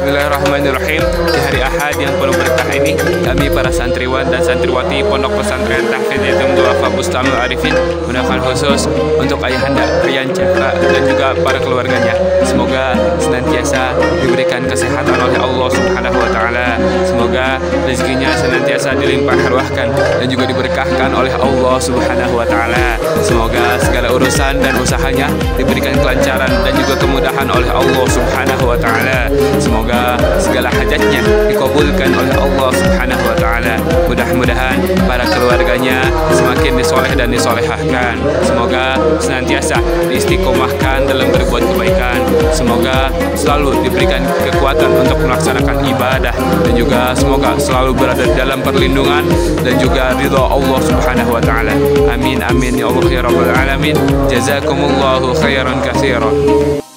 Bismillahirrahmanirrahim. Di hari Ahad yang penuh berkah ini, kami para santriwan dan santriwati Pondok Pesantren Tahfiz Yatim Duafa Bustanul Arifin mendoakan khusus untuk Ayahanda Rian Cakra dan juga para keluarganya. Semoga senantiasa diberikan kesehatan oleh Allah Subhanahu wa taala. Semoga rezekinya senantiasa dilimpah ruahkan dan juga diberkahkan oleh Allah Subhanahu wa taala. Semoga segala urusan dan usahanya diberikan kelancaran dan juga kemudahan oleh Allah Subhanahu wa taala. Semoga segala hajatnya dikabulkan oleh Allah Subhanahu wa taala. Mudah-mudahan para keluarganya semakin disoleh dan disolehahkan. Semoga senantiasa diistiqomahkan dalam berbuat kebaikan. Semoga selalu diberikan kekuatan untuk melaksanakan ibadah dan juga semoga selalu berada dalam perlindungan dan juga ridha Allah Subhanahu wa taala. Amin amin ya Allah ya rabbal alamin. Jazakumullahu khairan katsiran.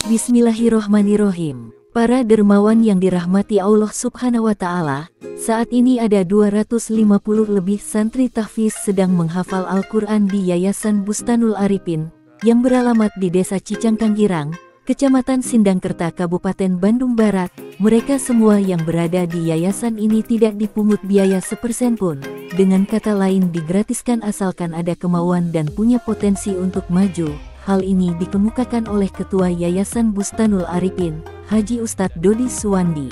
Bismillahirrohmanirrohim. Para dermawan yang dirahmati Allah Subhanahu wa taala, saat ini ada 250 lebih santri tahfiz sedang menghafal Al-Quran di Yayasan Bustanul Arifin yang beralamat di Desa Cicangkanggirang, Kecamatan Sindangkerta, Kabupaten Bandung Barat. Mereka semua yang berada di yayasan ini tidak dipungut biaya sepersen pun. Dengan kata lain, digratiskan asalkan ada kemauan dan punya potensi untuk maju. Hal ini dikemukakan oleh Ketua Yayasan Bustanul Arifin, Haji Ustadz Dodi Suwandi.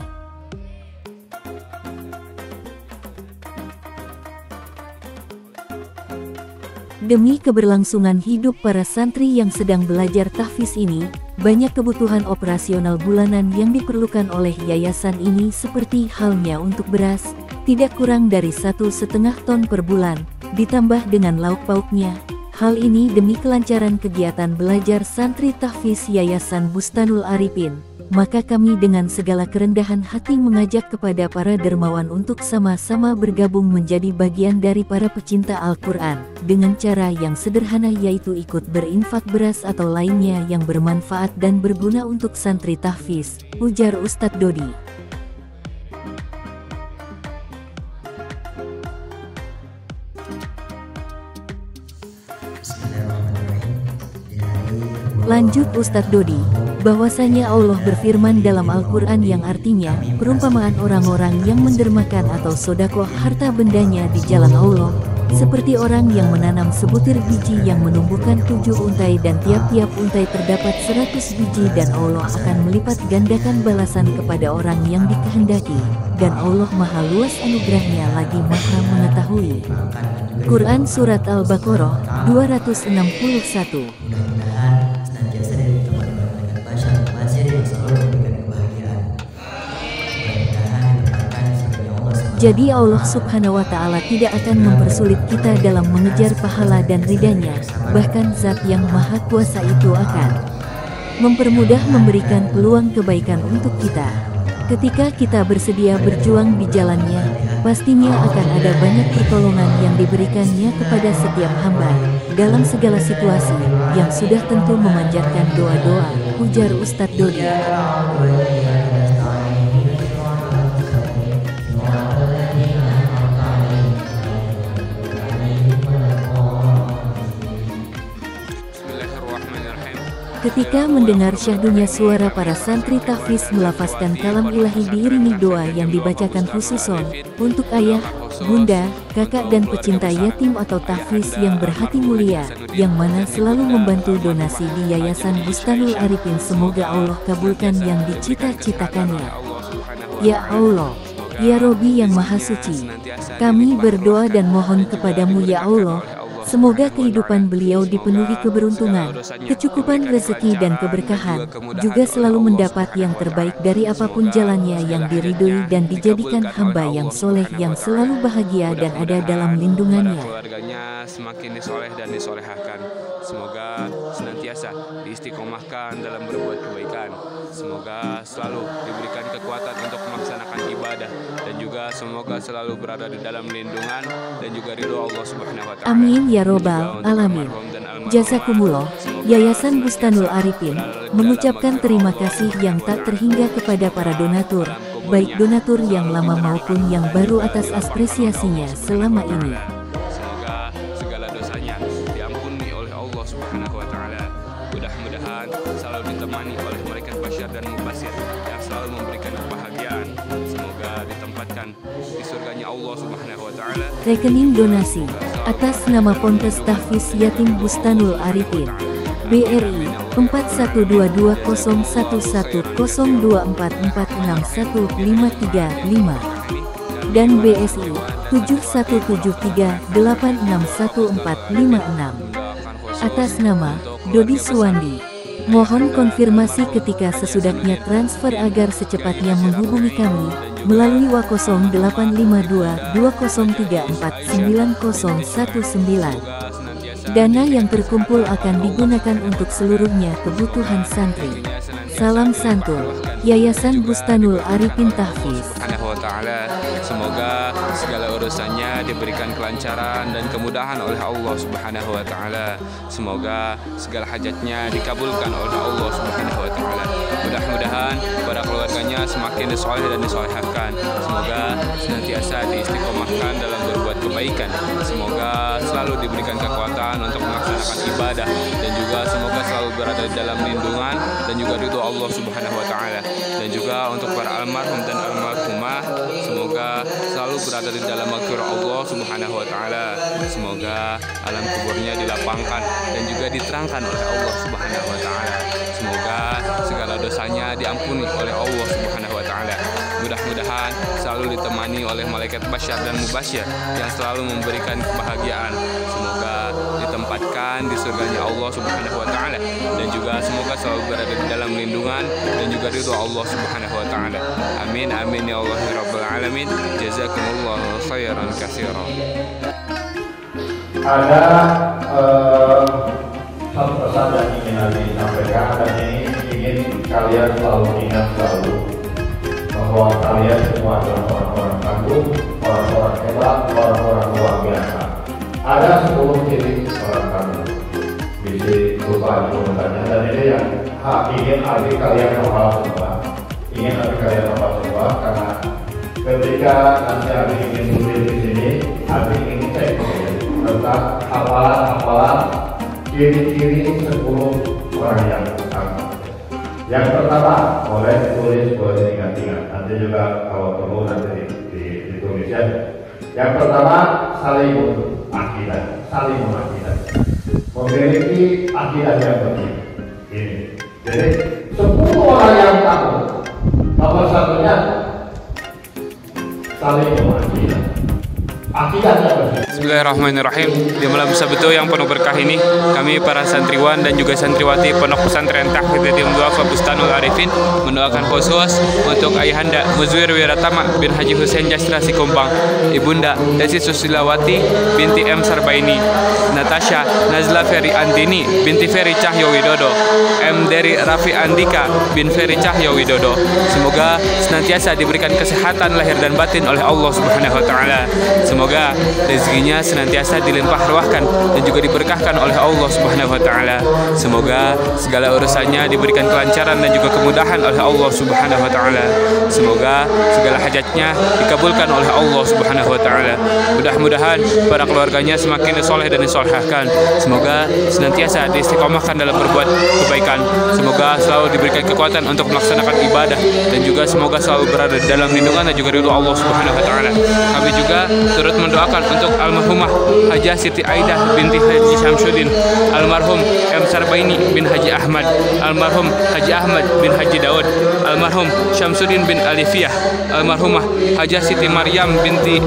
Demi keberlangsungan hidup para santri yang sedang belajar tahfiz ini, banyak kebutuhan operasional bulanan yang diperlukan oleh yayasan ini seperti halnya untuk beras, tidak kurang dari 1,5 ton per bulan, ditambah dengan lauk pauknya. Hal ini demi kelancaran kegiatan belajar santri tahfiz Yayasan Bustanul Arifin. Maka kami dengan segala kerendahan hati mengajak kepada para dermawan untuk sama-sama bergabung menjadi bagian dari para pecinta Al-Quran, dengan cara yang sederhana, yaitu ikut berinfak beras atau lainnya yang bermanfaat dan berguna untuk santri tahfiz, ujar Ustadz Dodi. Lanjut Ustadz Dodi, bahwasanya Allah berfirman dalam Al-Quran yang artinya, perumpamaan orang-orang yang mendermakan atau sodakoh harta bendanya di jalan Allah, seperti orang yang menanam sebutir biji yang menumbuhkan 7 untai dan tiap-tiap untai terdapat 100 biji dan Allah akan melipat gandakan balasan kepada orang yang dikehendaki, dan Allah maha luas anugerahnya lagi maha mengetahui. Quran Surat Al-Baqarah 261. Jadi Allah Subhanahu wa ta'ala tidak akan mempersulit kita dalam mengejar pahala dan ridhanya, bahkan Zat yang Maha Kuasa itu akan mempermudah memberikan peluang kebaikan untuk kita. Ketika kita bersedia berjuang di jalannya, pastinya akan ada banyak pertolongan yang diberikannya kepada setiap hamba, dalam segala situasi, yang sudah tentu memanjatkan doa-doa, ujar Ustadz Dodi. Ketika mendengar syahdunya suara para santri tahfiz melafazkan kalam ilahi diiringi doa yang dibacakan khususon untuk ayah, bunda, kakak dan pecinta yatim atau tahfiz yang berhati mulia, yang mana selalu membantu donasi di Yayasan Bustanul Arifin, semoga Allah kabulkan yang dicita-citakannya. Ya Allah, ya Robi yang Maha Suci, kami berdoa dan mohon kepadamu ya Allah, semoga kehidupan beliau dipenuhi keberuntungan, kecukupan rezeki dan keberkahan, juga selalu mendapat yang terbaik dari apapun jalannya yang diridhoi dan dijadikan hamba yang soleh yang selalu bahagia dan ada dalam lindungannya. Keluarganya semakin disoleh dan disolehahkan. Semoga senantiasa diistiqomahkan dalam berbuat kebaikan. Semoga selalu diberikan kekuatan untuk melaksanakan ibadah dan juga semoga selalu berada di dalam lindungan dan juga ridho Allah Subhanahu wa taala. Amin ya robbal alamin. Jazakumullah. Yayasan Bustanul Arifin mengucapkan terima kasih yang tak terhingga kepada para donatur, baik donatur yang lama maupun yang baru, atas apresiasinya selama ini. Semoga segala dosanya diampuni oleh Allah Subhanahu wa taala. Mudah-mudahan selalu ditemani oleh malaikat basyar dan mubasir yang selalu memberikan kebahagiaan. Semoga ditempatkan di surganya Allah Subhanahu wa taala. Rekening donasi atas nama Ponpes Tahfiz Yatim Bustanul Arifin BRI 41220114461535 dan BSI 7173861456 atas nama Dodi Suwandi. Mohon konfirmasi ketika sesudahnya transfer agar secepatnya menghubungi kami melalui WA 085220349019. Dana yang terkumpul akan digunakan untuk seluruhnya kebutuhan santri. Salam santun, Yayasan Bustanul Arifin Tahfiz. Semoga segala urusannya diberikan kelancaran dan kemudahan oleh Allah Subhanahu wa taala. Semoga segala hajatnya dikabulkan oleh Allah Subhanahu wa taala. Mudah-mudahan para keluarganya semakin disoleh dan disolehkan. Semoga senantiasa diistiqomahkan dalam berbuat kebaikan. Semoga selalu diberikan kekuatan untuk melaksanakan ibadah dan juga semoga selalu berada di dalam lindungan dan juga ridho Allah Subhanahu wa taala. Dan juga untuk para almarhum dan almarhumah, semoga selalu berada di dalam maghfirah Allah Subhanahu wa taala. Semoga alam kuburnya dilapangkan dan juga diterangkan oleh Allah Subhanahu wa taala. Semoga segala dosanya diampuni oleh Allah Subhanahu wa taala. Mudah-mudahan selalu ditemani oleh malaikat basyar dan mubasyir yang selalu memberikan kebahagiaan. Semoga ditempatkan di surganya Allah Subhanahu wa taala dan juga semoga selalu berada di dalam lindungan dan juga ridho Allah Subhanahu wa taala. Amin amin ya Allah ya rabbal alamin. Jazakumullahu khairan katsiran. Ada satu pesan yang ingin nanti sampaikan dan ini ingin kalian selalu ingat selalu bahwa kalian semua adalah orang-orang kagum, orang-orang hebat, orang-orang luar biasa. Ada 10 ciri orang kagum. Bisa lupa komentarnya dan ini yang ingin adik kalian hafal semua. Ingin adik kalian hafal semua karena ketika nanti adik ingin tulis di sini, adik ingin cek tentang hafalan-hafalan ciri-ciri 10 orang yang sama. Yang pertama, boleh tulis, boleh ingat-ingat. Nanti juga kalau perlu nanti ditulis ya. Yang pertama, saling akidah, saling mengakidah. Memiliki akidah yang benar. Ini. Jadi 10 orang yang tahu. Nomor satunya saling mengakidah. Bismillahirrahmanirrahim. Di malam Sabtu yang penuh berkah ini, kami para santriwan dan juga santriwati Pondok Pesantren Tahfiz Yatim Duafa Bustanul Arifin mendoakan khusus untuk Ayahanda Muzwir Wiratama bin Haji Husein Jastra Sikumbang, Ibunda Desi Susilawati binti M Sarbaini, Natasha Nazla Ferry Andini binti Ferry Cahyo Widodo, M Dery Rafi Andika bin Ferry Cahyo Widodo. Semoga senantiasa diberikan kesehatan lahir dan batin oleh Allah Subhanahu wa taala. Semoga rezekinya senantiasa dilimpah ruahkan dan juga diberkahkan oleh Allah Subhanahu wa taala. Semoga segala urusannya diberikan kelancaran dan juga kemudahan oleh Allah Subhanahu wa taala. Semoga segala hajatnya dikabulkan oleh Allah Subhanahu wa taala. Mudah-mudahan para keluarganya semakin soleh dan disolehkan. Semoga senantiasa diistiqomahkan dalam berbuat kebaikan. Semoga selalu diberikan kekuatan untuk melaksanakan ibadah dan juga semoga selalu berada di dalam lindungan dan juga ridho Allah Subhanahu wa taala. Kami juga turut mendoakan untuk almarhumah Hajah Siti Aidah binti Haji Syamsuddin, almarhum M Sarbaini bin Haji Ahmad, almarhum Haji Ahmad bin Haji Daud, almarhum Syamsuddin bin Alifiyah, almarhumah Hajah Siti Maryam binti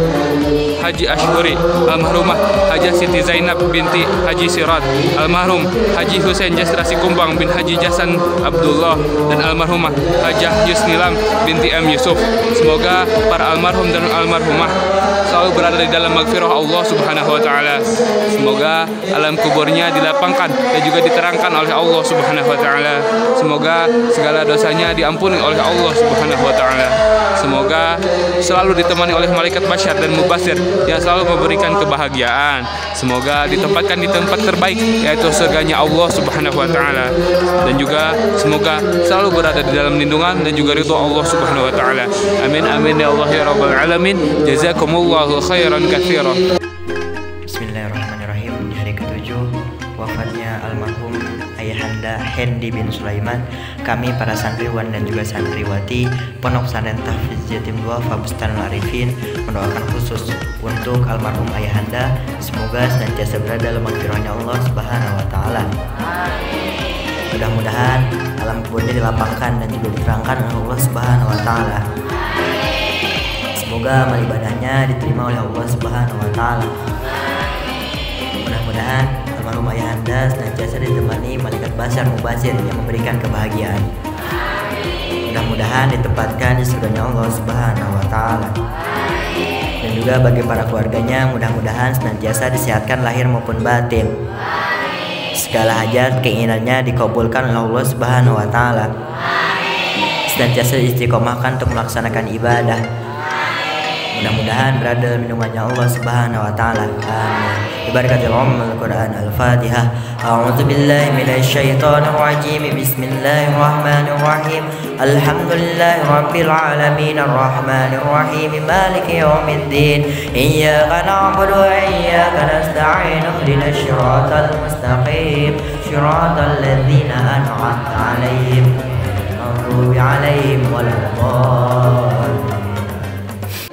Haji Ashuri, almarhumah Hajah Siti Zainab binti Haji Sirat, almarhum Haji Husein Jastra Sikumbang bin Haji Jasan Abdullah, dan almarhumah Hajah Yusnilam binti M Yusuf. Semoga para almarhum dan almarhumah selalu berada di dalam maghfirah Allah Subhanahu wa taala. Semoga alam kuburnya dilapangkan dan juga diterangkan oleh Allah Subhanahu wa taala. Semoga segala dosanya diampuni oleh Allah Subhanahu wa taala. Semoga selalu ditemani oleh malaikat basyar dan mubasir yang selalu memberikan kebahagiaan. Semoga ditempatkan di tempat terbaik yaitu surganya Allah Subhanahu wa taala. Dan juga semoga selalu berada di dalam lindungan dan juga ridho Allah Subhanahu wa taala. Amin amin ya Allah ya rabbal alamin. Jazakumullahu khairan katsiran. Bismillahirrahmanirrahim. Di hari ke-7 wafatnya almarhum Ayahanda Ibunda Hendy bin Sulaiman, kami para santriwan dan juga santriwati Pondok Pesantren Tahfiz Yatim Duafa Bustanul Arifin mendoakan khusus untuk almarhum ayahanda, semoga senantiasa berada dalam magfirahnya Allah Subhanahu wa taala. Mudah-mudahan alam kuburnya dilapangkan dan juga diterangkan oleh Allah Subhanahu wa taala. Semoga amal ibadahnya diterima oleh Allah Subhanahu wa taala. Mudah-mudahan almarhum ayahanda senantiasa ditemani malaikat basyar mubasir yang memberikan kebahagiaan. Mudah-mudahan ditempatkan di surganya Allah Subhanahu wa taala. Dan juga bagi para keluarganya, mudah-mudahan senantiasa disehatkan lahir maupun batin. Segala hajat keinginannya dikabulkan oleh Allah Subhanahu wa taala. Senantiasa istiqomahkan untuk melaksanakan ibadah. Mudah-mudahan berada dalam lindungannya Allah Subhanahu wa taala. Amin. Ibarakatil Al-Qur'an Al-Fatihah. A'udzu billahi minasy syaithanir rajim. Bismillahirrahmanirrahim. Alhamdulillahi rabbil alamin arrahmanir rahim maliki yaumiddin. Iyyaka na'budu wa iyyaka nasta'in. Ihdinas siratal mustaqim. Siratal ladzina an'amta 'alaihim ghairil maghdubi 'alaihim waladdallin.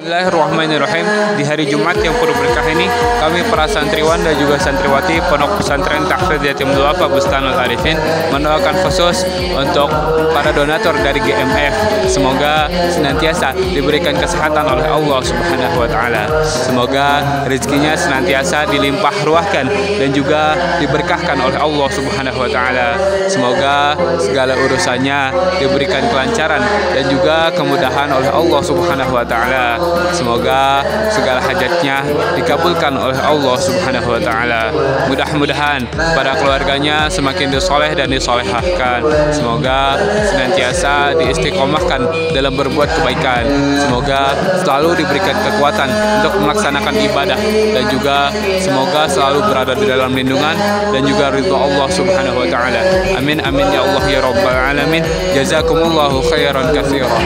Bismillahirrahmanirrahim. Di hari Jumat yang penuh berkah ini, kami para santriwan dan juga santriwati Pondok Pesantren Tahfiz Yatim Duafa Bustanul Arifin mendoakan khusus untuk para donatur dari GMF. Semoga senantiasa diberikan kesehatan oleh Allah Subhanahu wa taala. Semoga rezekinya senantiasa dilimpah ruahkan dan juga diberkahkan oleh Allah Subhanahu wa taala. Semoga segala urusannya diberikan kelancaran dan juga kemudahan oleh Allah Subhanahu wa taala. Semoga segala hajatnya dikabulkan oleh Allah Subhanahu wa taala. Mudah-mudahan para keluarganya semakin disoleh dan disolehahkan. Semoga senantiasa diistiqomahkan dalam berbuat kebaikan. Semoga selalu diberikan kekuatan untuk melaksanakan ibadah dan juga semoga selalu berada di dalam lindungan dan juga ridha Allah Subhanahu wa taala. Amin amin ya Allah ya rabbal alamin. Jazakumullahu khairan katsiran.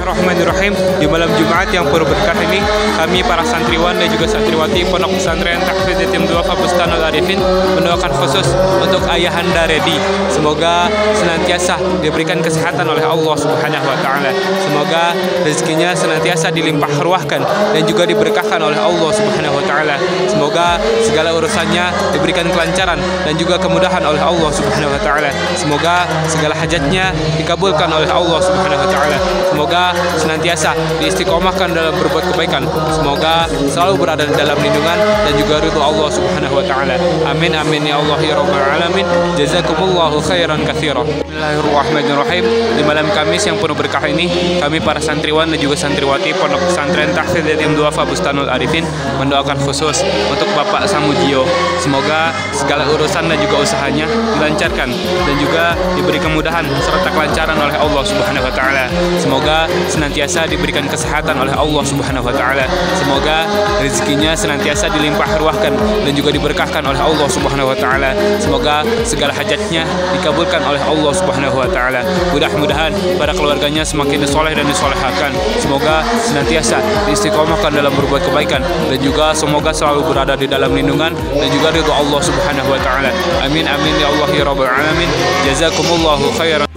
Bismillahirrahmanirrahim. Di malam Jumat yang penuh berkah ini, kami para santriwan dan juga santriwati Pondok Pesantren Tahfiz Yatim Duafa Bustanul Arifin mendoakan khusus untuk ayahanda Redi. Semoga senantiasa diberikan kesehatan oleh Allah Subhanahu wa taala. Semoga rezekinya senantiasa dilimpah ruahkan dan juga diberkahkan oleh Allah Subhanahu wa taala. Semoga segala urusannya diberikan kelancaran dan juga kemudahan oleh Allah Subhanahu wa taala. Semoga segala hajatnya dikabulkan oleh Allah Subhanahu wa taala. Semoga senantiasa diistiqomahkan dalam berbuat kebaikan. Semoga selalu berada dalam lindungan dan juga ridho Allah Subhanahu wa taala. Amin amin ya Allah ya rabbal alamin. Jazakumullahu khairan katsiran. Bismillahirrahmanirrahim. Di malam Kamis yang penuh berkah ini, kami para santriwan dan juga santriwati Pondok Pesantren Tahfiz Yatim Duafa Bustanul Arifin mendoakan khusus untuk Bapak Samujio. Semoga segala urusan dan juga usahanya dilancarkan dan juga diberi kemudahan serta kelancaran oleh Allah Subhanahu wa taala. Semoga senantiasa diberikan kesehatan oleh Allah Subhanahu wa taala. Semoga rezekinya senantiasa dilimpah ruahkan dan juga diberkahkan oleh Allah Subhanahu wa taala. Semoga segala hajatnya dikabulkan oleh Allah Subhanahu wa taala. Mudah-mudahan para keluarganya semakin disoleh dan disolehahkan. Semoga senantiasa diistiqomahkan dalam berbuat kebaikan dan juga semoga selalu berada di dalam lindungan dan juga ridha Allah Subhanahu wa taala. Amin amin ya Allah ya rabbal alamin. Jazakumullahu khairan.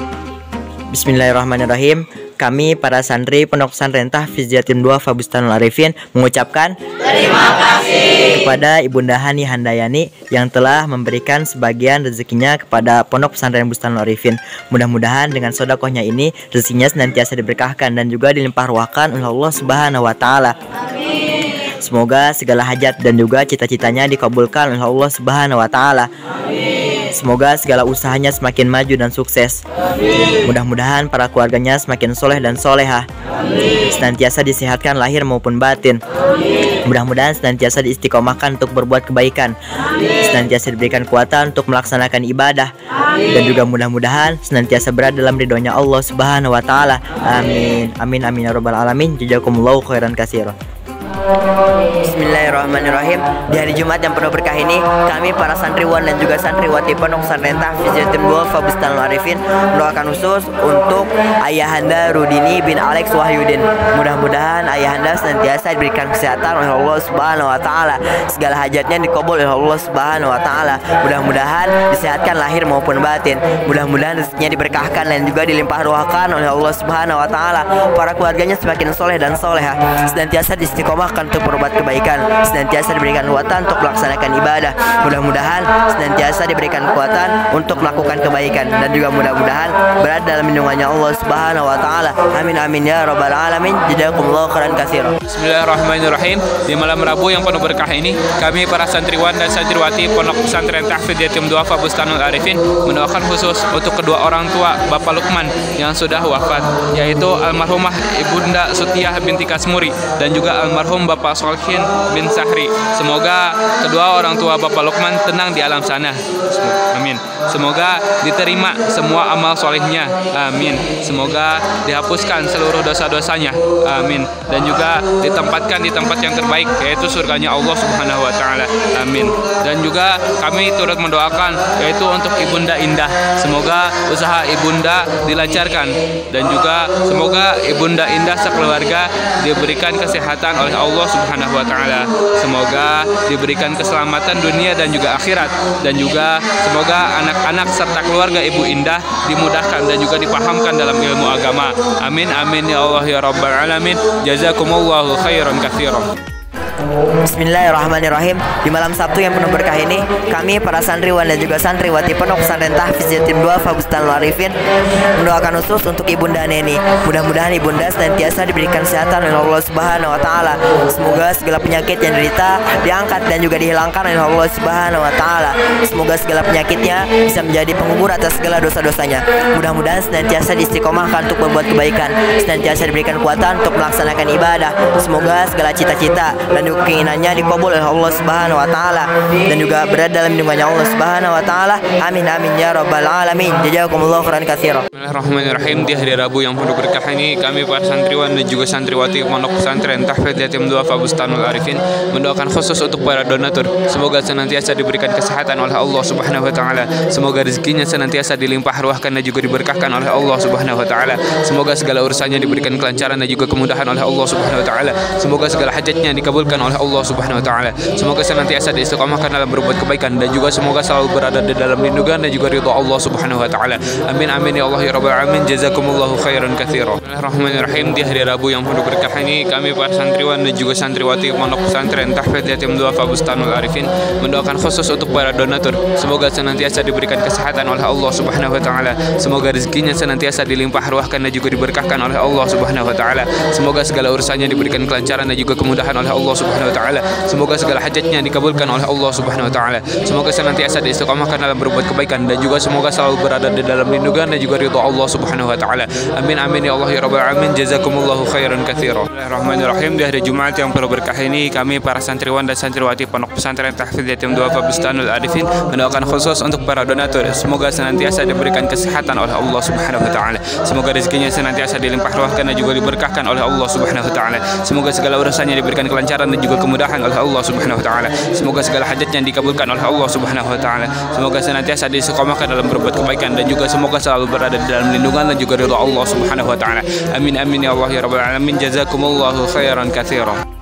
Bismillahirrahmanirrahim. Kami para santri Pondok Pesantren Tahfiz Yatim Duafa Bustanul Arifin mengucapkan terima kasih kepada Ibunda Hani Handayani yang telah memberikan sebagian rezekinya kepada Pondok Pesantren Bustanul Arifin. Mudah-mudahan dengan sedekahnya ini rezekinya senantiasa diberkahkan dan juga dilimpah ruahkan oleh Allah Subhanahu wa taala. Amin. Semoga segala hajat dan juga cita-citanya dikabulkan oleh Allah Subhanahu wa taala. Amin. Semoga segala usahanya semakin maju dan sukses. Amin. Mudah-mudahan para keluarganya semakin soleh dan solehah. Amin. Senantiasa disehatkan lahir maupun batin. Amin. Mudah-mudahan senantiasa diistiqomahkan untuk berbuat kebaikan. Amin. Senantiasa diberikan kekuatan untuk melaksanakan ibadah. Amin. Dan juga mudah-mudahan senantiasa berada dalam ridhonya Allah Subhanahu wa taala. Amin. Amin amin ya rabbal alamin. Jazakumullahu khairan katsiran. Bismillahirrahmanirrahim. Di hari Jumat yang penuh berkah ini, kami para santriwan dan juga santriwati Pondok Pesantren Tahfiz Yatim Duafa Bustanul Arifin mendoakan khusus untuk Ayahanda Rudini bin Alex Wahyudin. Mudah-mudahan Ayahanda senantiasa diberikan kesehatan oleh Allah Subhanahu wa taala. Segala hajatnya dikabul oleh Allah Subhanahu wa taala. Mudah-mudahan disehatkan lahir maupun batin. Mudah-mudahan rezekinya diberkahkan dan juga dilimpah ruahkan oleh Allah Subhanahu wa taala. Para keluarganya semakin soleh dan soleha, senantiasa diistiqomahkan untuk berbuat kebaikan, senantiasa diberikan kekuatan untuk melaksanakan ibadah. Mudah-mudahan senantiasa diberikan kekuatan untuk melakukan kebaikan dan juga mudah-mudahan berada dalam lindungannya Allah Subhanahu wa taala. Amin amin ya rabbal alamin. Jazakumullahu khairan katsiran. Bismillahirrahmanirrahim. Di malam Rabu yang penuh berkah ini, kami para santriwan dan santriwati Pondok Pesantren Tahfiz Yatim Duafa Bustanul Arifin mendoakan khusus untuk kedua orang tua Bapak Lukman yang sudah wafat, yaitu almarhumah Ibunda Sutiah binti Kasmuri dan juga almarhum Bapak Solhin bin Sahri. Semoga kedua orang tua Bapak Lukman tenang di alam sana. Amin. Semoga diterima semua amal solehnya. Amin. Semoga dihapuskan seluruh dosa-dosanya. Amin. Dan juga ditempatkan di tempat yang terbaik, yaitu surganya Allah Subhanahu wa taala. Amin. Dan juga kami turut mendoakan yaitu untuk Ibunda Indah. Semoga usaha Ibunda dilancarkan dan juga semoga Ibunda Indah sekeluarga diberikan kesehatan oleh Allah Subhanahu wa taala. Semoga diberikan keselamatan dunia dan juga akhirat, dan juga semoga anak-anak serta keluarga Ibu Indah dimudahkan dan juga dipahamkan dalam ilmu agama. Amin amin ya Allah ya rabbal alamin. Jazakumullahu khairan katsiran. Bismillahirrahmanirrahim. Di malam Sabtu yang penuh berkah ini, kami para santriwan dan juga santriwati Pondok Pesantren Tahfiz Yatim Duafa Bustanul Arifin mendoakan khusus untuk Ibunda Neni. Mudah-mudahan Ibunda senantiasa diberikan kesehatan oleh Allah Subhanahu wa taala. Semoga segala penyakit yang derita diangkat dan juga dihilangkan oleh Allah Subhanahu wa taala. Semoga segala penyakitnya bisa menjadi pengubur atas segala dosa-dosanya. Mudah-mudahan senantiasa diistiqomahkan untuk berbuat kebaikan, senantiasa diberikan kekuatan untuk melaksanakan ibadah. Semoga segala cita-cita dan juga keinginannya dikabul oleh Allah Subhanahu wa taala dan juga berada dalam lindungannya Allah Subhanahu wa taala. Amin amin ya rabbal alamin. Jazakumullahu khairan katsiran. Bismillahirrahmanirrahim. Di hari Rabu yang penuh berkah ini, kami para santriwan dan juga santriwati Pondok Pesantren Tahfiz Yatim Duafa Bustanul Arifin mendoakan khusus untuk para donatur. Semoga senantiasa diberikan kesehatan oleh Allah Subhanahu wa taala. Semoga rezekinya senantiasa dilimpah ruahkan dan juga diberkahkan oleh Allah Subhanahu wa taala. Semoga segala urusannya diberikan kelancaran dan juga kemudahan oleh Allah Subhanahu wa taala. Semoga segala hajatnya dikabulkan oleh Allah Subhanahu wa taala. Semoga senantiasa diistiqomahkan dalam berbuat kebaikan dan juga semoga selalu berada di dalam lindungan dan juga ridha Allah Subhanahu wa taala. Amin amin ya Allah ya rabbal alamin. Jazakumullahu khairan katsiran. Bismillahirrahmanirrahim. Di hari Rabu yang penuh berkah ini, kami para santriwan dan juga santriwati Pondok Pesantren Tahfiz Yatim Duafa Bustanul Arifin mendoakan khusus untuk para donatur. Semoga senantiasa diberikan kesehatan oleh Allah Subhanahu wa taala. Semoga rezekinya senantiasa dilimpah ruahkan dan juga diberkahkan oleh Allah Subhanahu wa taala. Semoga segala urusannya diberikan kelancaran dan juga kemudahan oleh Allah Subhanahu wa taala. Semoga segala hajatnya dikabulkan oleh Allah Subhanahu wa taala. Semoga senantiasa diistiqomahkan dalam berbuat kebaikan dan juga semoga selalu berada di dalam lindungan dan juga ridha Allah Subhanahu wa taala. Amin amin ya Allah ya rabbal alamin. Jazakumullahu khairan katsiran. Bismillahirrahmanirrahim. Di hari Jumat yang penuh berkah ini, kami para santriwan dan santriwati Pondok Pesantren Tahfiz Yatim Duafa Bustanul Arifin mendoakan khusus untuk para donatur. Semoga senantiasa diberikan kesehatan oleh Allah Subhanahu wa taala. Semoga rezekinya senantiasa dilimpah ruahkan dan juga diberkahkan oleh Allah Subhanahu wa taala. Semoga segala urusannya diberikan kelancaran dan juga kemudahan oleh Allah Subhanahu wa taala. Semoga segala hajatnya dikabulkan oleh Allah Subhanahu wa taala. Semoga senantiasa diistiqomahkan dalam berbuat kebaikan dan juga semoga selalu berada di dalam lindungan dan juga ridha Allah Subhanahu wa taala. Amin amin ya Allah ya rabbal alamin. Jazakumullahu khairan katsiran.